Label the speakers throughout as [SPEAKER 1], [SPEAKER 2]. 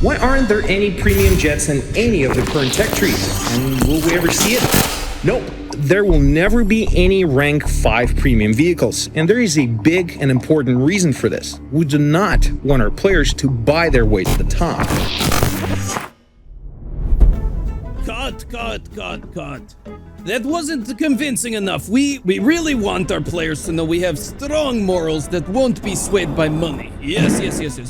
[SPEAKER 1] Why aren't there any premium jets in any of the current tech trees? And will we ever see it? Nope. There will never be any rank 5 premium vehicles, and there is a big and important reason for this. We do not want our players to buy their way to the top.
[SPEAKER 2] Cut. That wasn't convincing enough. We really want our players to know we have strong morals that won't be swayed by money. Yes.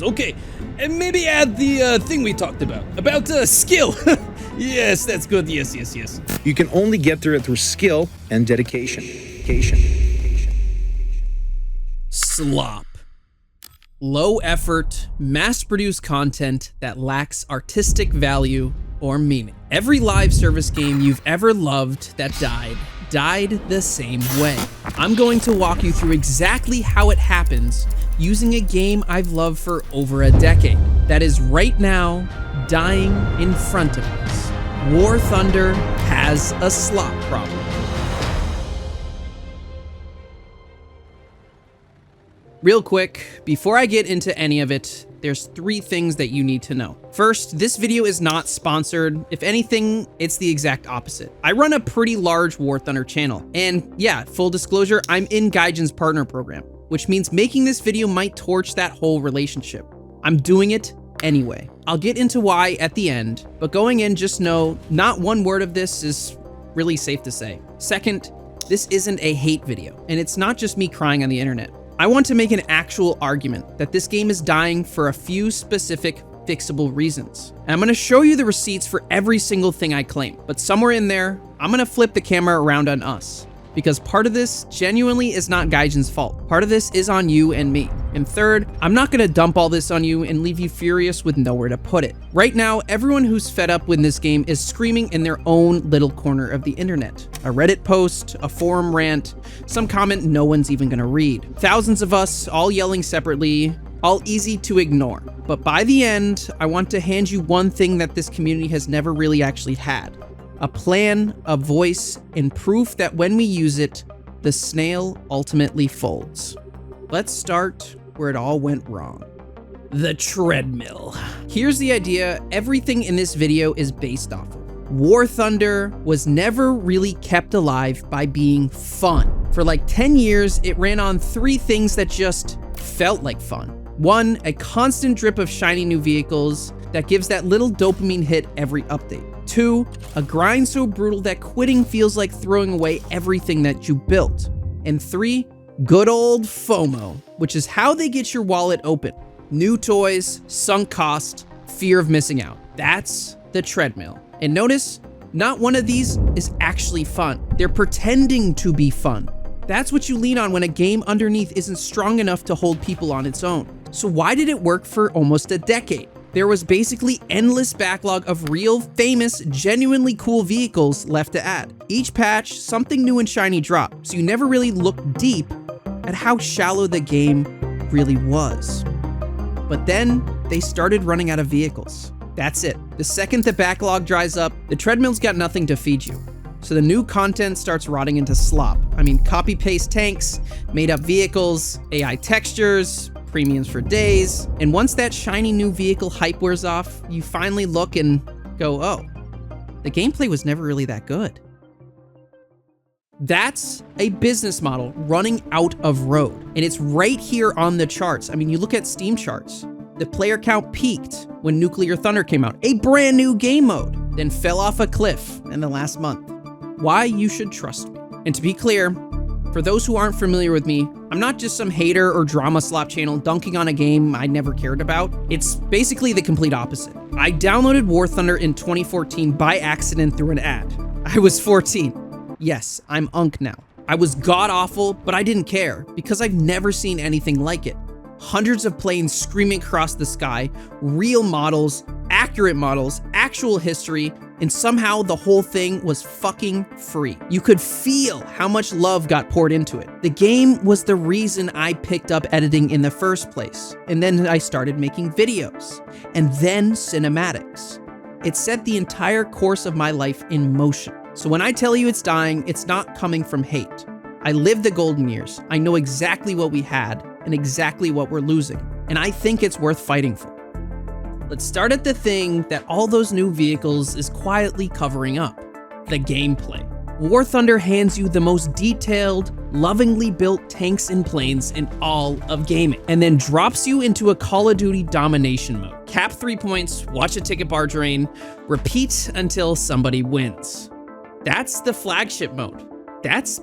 [SPEAKER 2] Okay, and maybe add the thing we talked about skill. Yes, that's good. Yes.
[SPEAKER 1] You can only get there through skill and dedication.
[SPEAKER 2] Slop. Low effort, mass-produced content that lacks artistic value or meaning. Every live service game you've ever loved that died the same way. I'm going to walk you through exactly how it happens using a game I've loved for over a decade that is right now dying in front of us. War Thunder has a slop problem. Real quick, before I get into any of it, there's 3 things that you need to know. First, this video is not sponsored. If anything, it's the exact opposite. I run a pretty large War Thunder channel, and yeah, full disclosure, I'm in Gaijin's partner program, which means making this video might torch that whole relationship. I'm doing it anyway. I'll get into why at the end, but going in, just know not one word of this is really safe to say. Second, this isn't a hate video, and it's not just me crying on the internet. I want to make an actual argument that this game is dying for a few specific fixable reasons. And I'm going to show you the receipts for every single thing I claim, but somewhere in there, I'm going to flip the camera around on us. Because part of this genuinely is not Gaijin's fault. Part of this is on you and me. And third, I'm not gonna dump all this on you and leave you furious with nowhere to put it. Right now, everyone who's fed up with this game is screaming in their own little corner of the internet. A Reddit post, a forum rant, some comment no one's even gonna read. Thousands of us all yelling separately, all easy to ignore. But by the end, I want to hand you one thing that this community has never really actually had. A plan, a voice, and proof that when we use it, the snail ultimately folds. Let's start where it all went wrong. The treadmill. Here's the idea everything in this video is based off of. War Thunder was never really kept alive by being fun. For like 10 years, it ran on 3 things that just felt like fun. 1, a constant drip of shiny new vehicles that gives that little dopamine hit every update. 2, a grind so brutal that quitting feels like throwing away everything that you built. And 3, good old FOMO, which is how they get your wallet open. New toys, sunk cost, fear of missing out. That's the treadmill. And notice, not one of these is actually fun. They're pretending to be fun. That's what you lean on when a game underneath isn't strong enough to hold people on its own. So why did it work for almost a decade? There was basically endless backlog of real, famous, genuinely cool vehicles left to add. Each patch, something new and shiny dropped, so you never really looked deep at how shallow the game really was. But then, they started running out of vehicles. That's it. The second the backlog dries up, the treadmill's got nothing to feed you. So the new content starts rotting into slop. I mean, copy-paste tanks, made-up vehicles, AI textures, premiums for days, and once that shiny new vehicle hype wears off, you finally look and go, oh, the gameplay was never really that good. That's a business model running out of road, and it's right here on the charts. I mean, you look at Steam charts. The player count peaked when Nuclear Thunder came out, a brand new game mode, then fell off a cliff in the last month. Why you should trust me. And to be clear, for those who aren't familiar with me, I'm not just some hater or drama slop channel dunking on a game I never cared about. It's basically the complete opposite. I downloaded War Thunder in 2014 by accident through an ad. I was 14. Yes, I'm unk now. I was god-awful, but I didn't care because I've never seen anything like it. Hundreds of planes screaming across the sky, real models, accurate models, actual history, and somehow the whole thing was fucking free. You could feel how much love got poured into it. The game was the reason I picked up editing in the first place. And then I started making videos, and then cinematics. It set the entire course of my life in motion. So when I tell you it's dying, it's not coming from hate. I lived the golden years. I know exactly what we had and exactly what we're losing. And I think it's worth fighting for. Let's start at the thing that all those new vehicles is quietly covering up: the gameplay. War Thunder hands you the most detailed, lovingly built tanks and planes in all of gaming, and then drops you into a Call of Duty domination mode. Cap 3 points, watch a ticket bar drain, repeat until somebody wins. That's the flagship mode. That's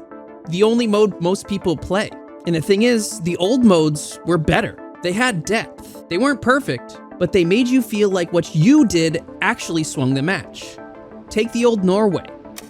[SPEAKER 2] the only mode most people play. And the thing is, the old modes were better. They had depth. They weren't perfect, but they made you feel like what you did actually swung the match. Take the old Norway.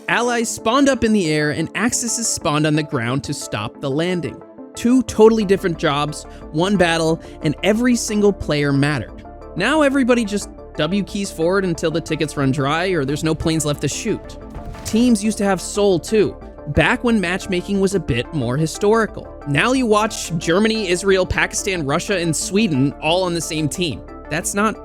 [SPEAKER 2] Allies spawned up in the air and Axis spawned on the ground to stop the landing. Two totally different jobs, one battle, and every single player mattered. Now everybody just W keys forward until the tickets run dry or there's no planes left to shoot. Teams used to have soul too, back when matchmaking was a bit more historical. Now you watch Germany, Israel, Pakistan, Russia, and Sweden all on the same team. That's not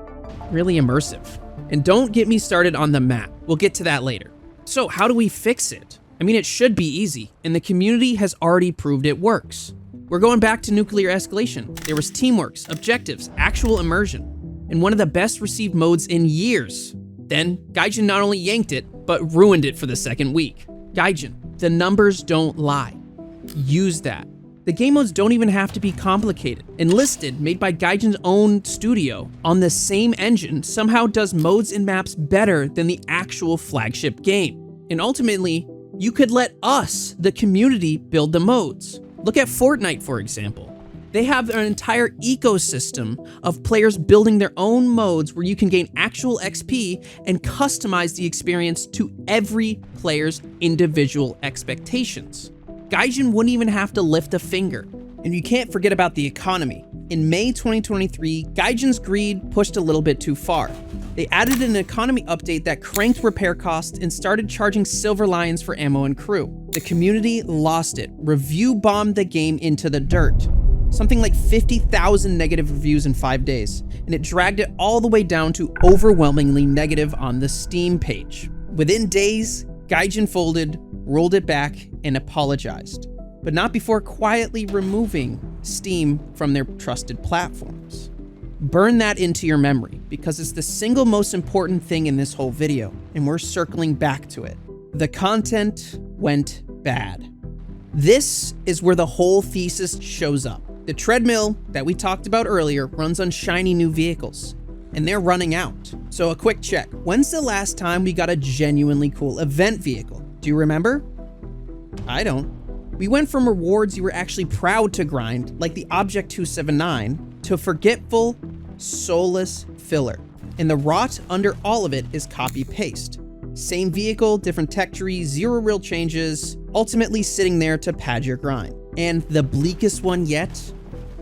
[SPEAKER 2] really immersive. And don't get me started on the map. We'll get to that later. So how do we fix it? I mean, it should be easy, and the community has already proved it works. We're going back to nuclear escalation. There was teamworks, objectives, actual immersion, and one of the best received modes in years. Then Gaijin not only yanked it, but ruined it for the second week. Gaijin, the numbers don't lie. Use that. The game modes don't even have to be complicated. Enlisted, made by Gaijin's own studio, on the same engine, somehow does modes and maps better than the actual flagship game. And ultimately, you could let us, the community, build the modes. Look at Fortnite, for example. They have an entire ecosystem of players building their own modes where you can gain actual XP and customize the experience to every player's individual expectations. Gaijin wouldn't even have to lift a finger. And you can't forget about the economy. In May 2023, Gaijin's greed pushed a little bit too far. They added an economy update that cranked repair costs and started charging silver lions for ammo and crew. The community lost it, review bombed the game into the dirt. Something like 50,000 negative reviews in 5 days, and it dragged it all the way down to overwhelmingly negative on the Steam page. Within days, Gaijin folded, rolled it back, and apologized, but not before quietly removing Steam from their trusted platforms. Burn that into your memory, because it's the single most important thing in this whole video, and we're circling back to it. The content went bad. This is where the whole thesis shows up. The treadmill that we talked about earlier runs on shiny new vehicles, and they're running out. So a quick check. When's the last time we got a genuinely cool event vehicle? Do you remember? I don't. We went from rewards you were actually proud to grind, like the Object 279, to forgetful, soulless filler. And the rot under all of it is copy-paste. Same vehicle, different tech tree, zero real changes, ultimately sitting there to pad your grind. And the bleakest one yet,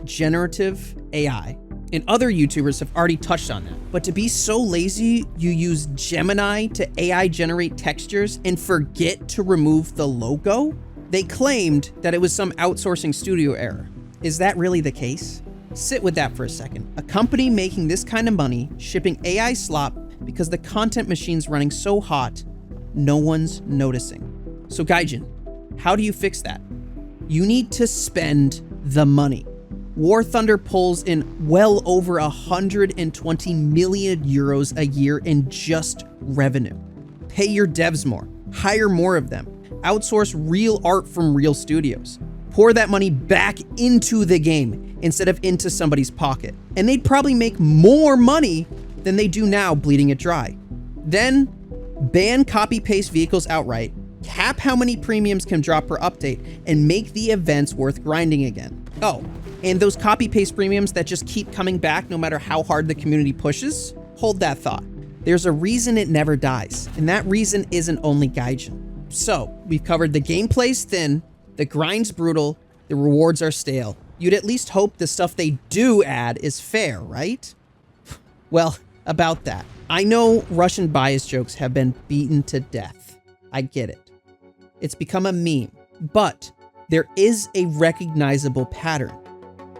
[SPEAKER 2] generative AI. And other YouTubers have already touched on that. But to be so lazy, you use Gemini to AI generate textures and forget to remove the logo? They claimed that it was some outsourcing studio error. Is that really the case? Sit with that for a second. A company making this kind of money, shipping AI slop because the content machine's running so hot, no one's noticing. So Gaijin, how do you fix that? You need to spend the money. War Thunder pulls in well over 120 million euros a year in just revenue. Pay your devs more, hire more of them, outsource real art from real studios. Pour that money back into the game instead of into somebody's pocket. And they'd probably make more money than they do now bleeding it dry. Then ban copy-paste vehicles outright, cap how many premiums can drop per update, and make the events worth grinding again. Oh, and those copy-paste premiums that just keep coming back no matter how hard the community pushes, hold that thought. There's a reason it never dies, and that reason isn't only Gaijin. So, we've covered the gameplay's thin, the grind's brutal, the rewards are stale. You'd at least hope the stuff they do add is fair, right? Well, about that. I know Russian bias jokes have been beaten to death. I get it. It's become a meme, but there is a recognizable pattern.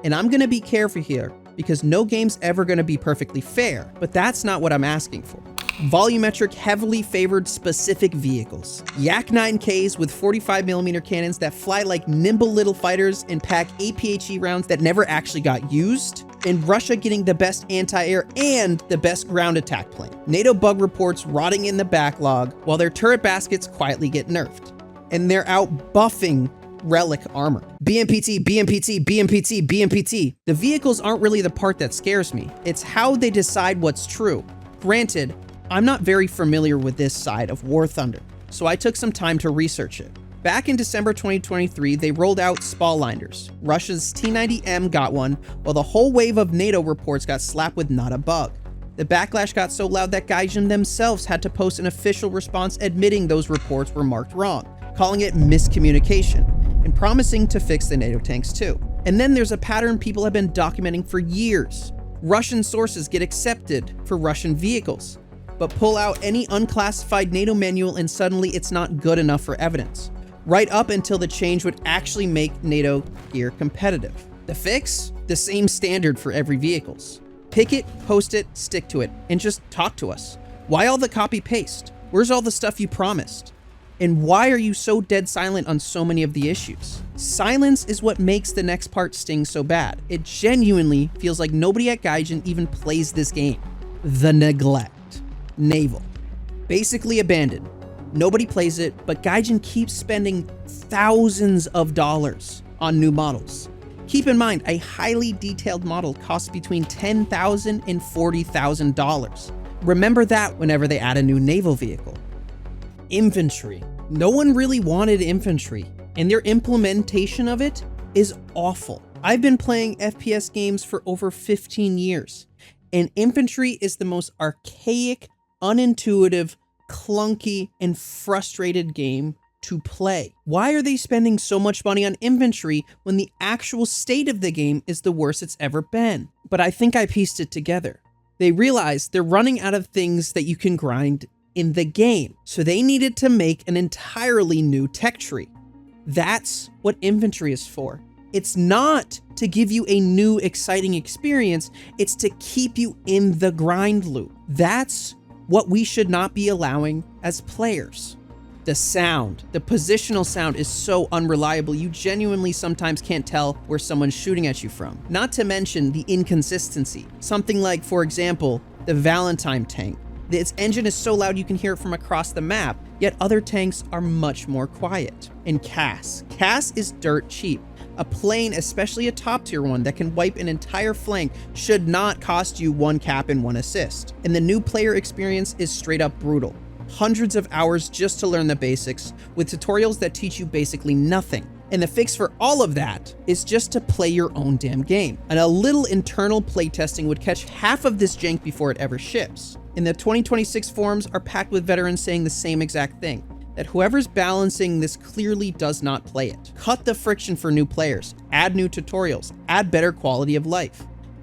[SPEAKER 2] And I'm gonna be careful here because no game's ever gonna be perfectly fair, but that's not what I'm asking for. Volumetric heavily favored specific vehicles. Yak 9Ks with 45mm cannons that fly like nimble little fighters and pack APHE rounds that never actually got used. and Russia getting the best anti-air and the best ground attack plane. NATO bug reports rotting in the backlog while their turret baskets quietly get nerfed. And they're out buffing relic armor. BMPT, BMPT, BMPT, BMPT. The vehicles aren't really the part that scares me. It's how they decide what's true. Granted, I'm not very familiar with this side of War Thunder, so I took some time to research it. Back in December 2023, they rolled out Spallinders. Russia's T-90M got one, while the whole wave of NATO reports got slapped with not a bug. The backlash got so loud that Gaijin themselves had to post an official response admitting those reports were marked wrong, calling it miscommunication, and promising to fix the NATO tanks too. And then there's a pattern people have been documenting for years. Russian sources get accepted for Russian vehicles, but pull out any unclassified NATO manual and suddenly it's not good enough for evidence. Right up until the change would actually make NATO gear competitive. The fix? The same standard for every vehicles. Pick it, post it, stick to it, and just talk to us. Why all the copy-paste? Where's all the stuff you promised? And why are you so dead silent on so many of the issues? Silence is what makes the next part sting so bad. It genuinely feels like nobody at Gaijin even plays this game. The neglect. Naval. Basically abandoned. Nobody plays it, but Gaijin keeps spending thousands of dollars on new models. Keep in mind, a highly detailed model costs between $10,000 and $40,000. Remember that whenever they add a new naval vehicle. Infantry. No one really wanted infantry, and their implementation of it is awful. I've been playing FPS games for over 15 years, and infantry is the most archaic, unintuitive, clunky, and frustrated game to play. Why are they spending so much money on infantry when the actual state of the game is the worst it's ever been? But I think I pieced it together. They realized they're running out of things that you can grind in the game, so they needed to make an entirely new tech tree. That's what infantry is for. It's not to give you a new exciting experience, it's to keep you in the grind loop. That's what we should not be allowing as players. The sound, the positional sound is so unreliable, you genuinely sometimes can't tell where someone's shooting at you from. Not to mention the inconsistency. Something like, for example, the Valentine tank. Its engine is so loud you can hear it from across the map, yet other tanks are much more quiet. And CAS. CAS is dirt cheap. A plane, especially a top tier one that can wipe an entire flank, should not cost you 1 cap and 1 assist. And the new player experience is straight up brutal. Hundreds of hours just to learn the basics, with tutorials that teach you basically nothing. And the fix for all of that is just to play your own damn game. And a little internal playtesting would catch half of this jank before it ever ships. And the 2026 forums are packed with veterans saying the same exact thing, that whoever's balancing this clearly does not play it. Cut the friction for new players, add new tutorials, add better quality of life.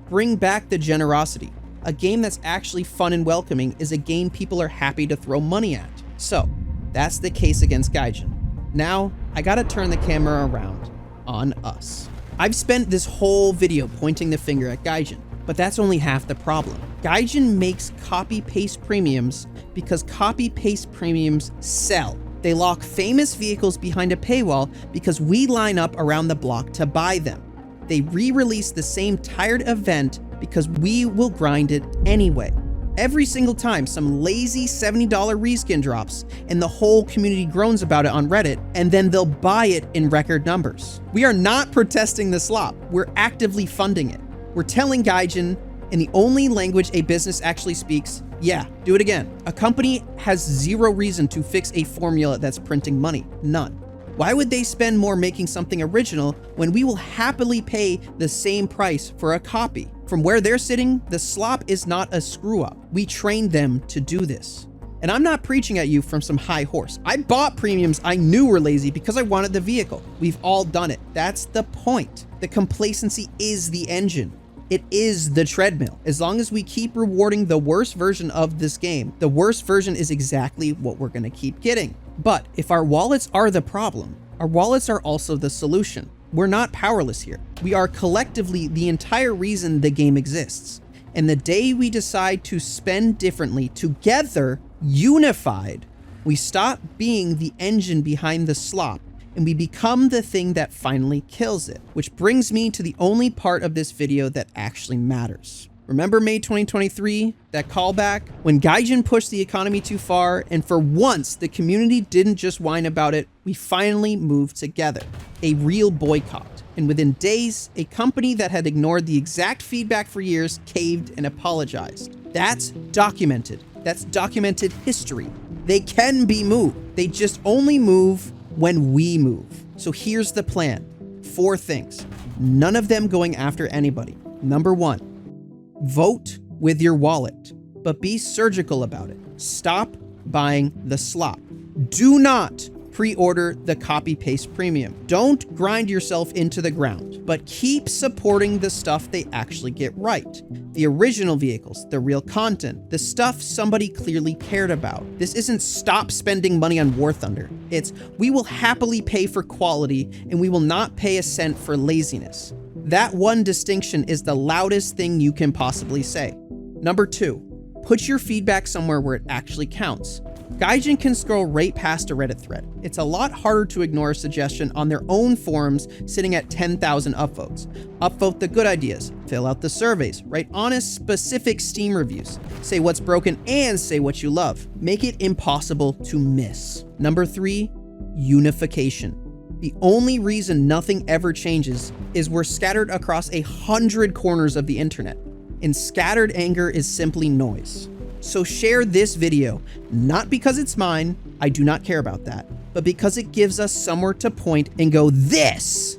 [SPEAKER 2] Bring back the generosity. A game that's actually fun and welcoming is a game people are happy to throw money at. So, that's the case against Gaijin. Now, I gotta turn the camera around on us. I've spent this whole video pointing the finger at Gaijin, but that's only half the problem. Gaijin makes copy-paste premiums because copy-paste premiums sell. They lock famous vehicles behind a paywall because we line up around the block to buy them. They re-release the same tired event because we will grind it anyway. Every single time some lazy $70 reskin drops and the whole community groans about it on Reddit, and then they'll buy it in record numbers. We are not protesting the slop, we're actively funding it. We're telling Gaijin, in the only language a business actually speaks, yeah, do it again. A company has zero reason to fix a formula that's printing money, none. Why would they spend more making something original when we will happily pay the same price for a copy? From where they're sitting, the slop is not a screw up. We trained them to do this. And I'm not preaching at you from some high horse. I bought premiums I knew were lazy because I wanted the vehicle. We've all done it. That's the point. The complacency is the engine. It is the treadmill. As long as we keep rewarding the worst version of this game, the worst version is exactly what we're gonna keep getting. But if our wallets are the problem, our wallets are also the solution. We're not powerless here. We are collectively the entire reason the game exists. And the day we decide to spend differently, together, unified, we stop being the engine behind the slop, and we become the thing that finally kills it. Which brings me to the only part of this video that actually matters. Remember May 2023, that callback? When Gaijin pushed the economy too far, and for once, the community didn't just whine about it, we finally moved together. A real boycott. And within days, a company that had ignored the exact feedback for years caved and apologized. That's documented. That's documented history. They can be moved. They just only move when we move. So here's the plan. 4 things. None of them going after anybody. Number 1. Vote with your wallet, but be surgical about it. Stop buying the slop. Do not pre-order the copy-paste premium. Don't grind yourself into the ground, but keep supporting the stuff they actually get right. The original vehicles, the real content, the stuff somebody clearly cared about. This isn't stop spending money on War Thunder. It's we will happily pay for quality and we will not pay a cent for laziness. That one distinction is the loudest thing you can possibly say. Number 2, put your feedback somewhere where it actually counts. Gaijin can scroll right past a Reddit thread. It's a lot harder to ignore a suggestion on their own forums sitting at 10,000 upvotes. Upvote the good ideas, fill out the surveys, write honest, specific Steam reviews, say what's broken and say what you love. Make it impossible to miss. Number 3, unification. The only reason nothing ever changes is we're scattered across 100 corners of the internet, and scattered anger is simply noise. So share this video, not because it's mine, I do not care about that, but because it gives us somewhere to point and go, this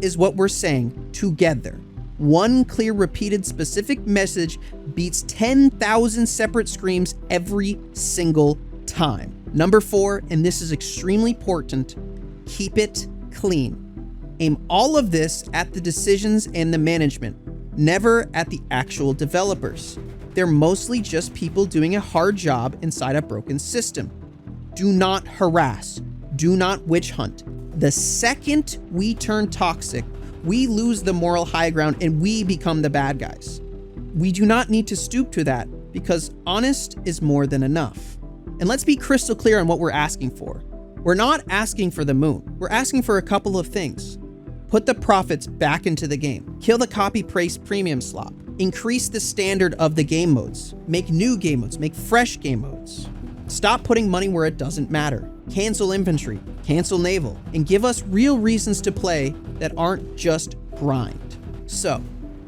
[SPEAKER 2] is what we're saying together. One clear, repeated, specific message beats 10,000 separate screams every single time. Number 4, and this is extremely important, keep it clean. Aim all of this at the decisions and the management, never at the actual developers. They're mostly just people doing a hard job inside a broken system. Do not harass. Do not witch hunt. The second we turn toxic, we lose the moral high ground and we become the bad guys. We do not need to stoop to that because honest is more than enough. And let's be crystal clear on what we're asking for. We're not asking for the moon. We're asking for a couple of things. Put the profits back into the game. Kill the copy-paste premium slop. Increase the standard of the game modes. Make new game modes. Make fresh game modes. Stop putting money where it doesn't matter. Cancel infantry. Cancel naval. And give us real reasons to play that aren't just grind. So,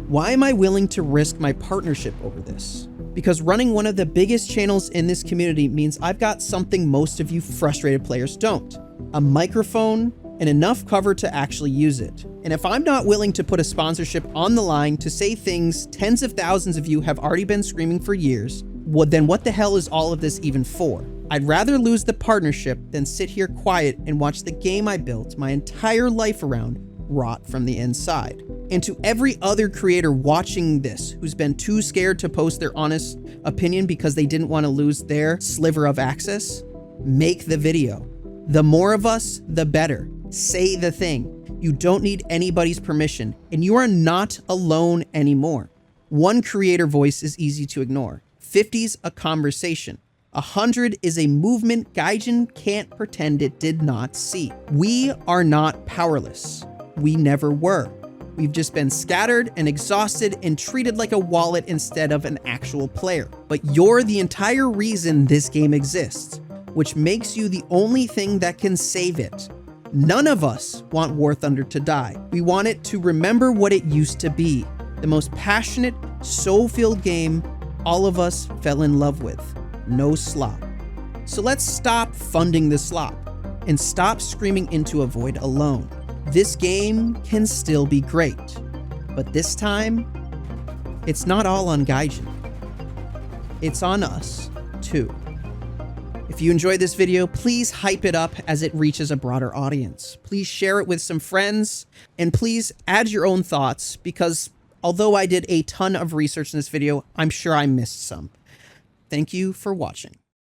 [SPEAKER 2] why am I willing to risk my partnership over this? Because running one of the biggest channels in this community means I've got something most of you frustrated players don't. A microphone and enough cover to actually use it. And if I'm not willing to put a sponsorship on the line to say things tens of thousands of you have already been screaming for years, well, then what the hell is all of this even for? I'd rather lose the partnership than sit here quiet and watch the game I built my entire life around rot from the inside. And to every other creator watching this who's been too scared to post their honest opinion because they didn't want to lose their sliver of access, make the video. The more of us, the better. Say the thing. You don't need anybody's permission, and you are not alone anymore. One creator voice is easy to ignore. 50's a conversation. 100 is a movement Gaijin can't pretend it did not see. We are not powerless. We never were. We've just been scattered and exhausted and treated like a wallet instead of an actual player. But you're the entire reason this game exists, which makes you the only thing that can save it. None of us want War Thunder to die. We want it to remember what it used to be. The most passionate, soul-filled game all of us fell in love with. No slop. So let's stop funding the slop and stop screaming into a void alone. This game can still be great, but this time, it's not all on Gaijin. It's on us, too. If you enjoyed this video, please hype it up as it reaches a broader audience. Please share it with some friends, and please add your own thoughts, because although I did a ton of research in this video, I'm sure I missed some. Thank you for watching.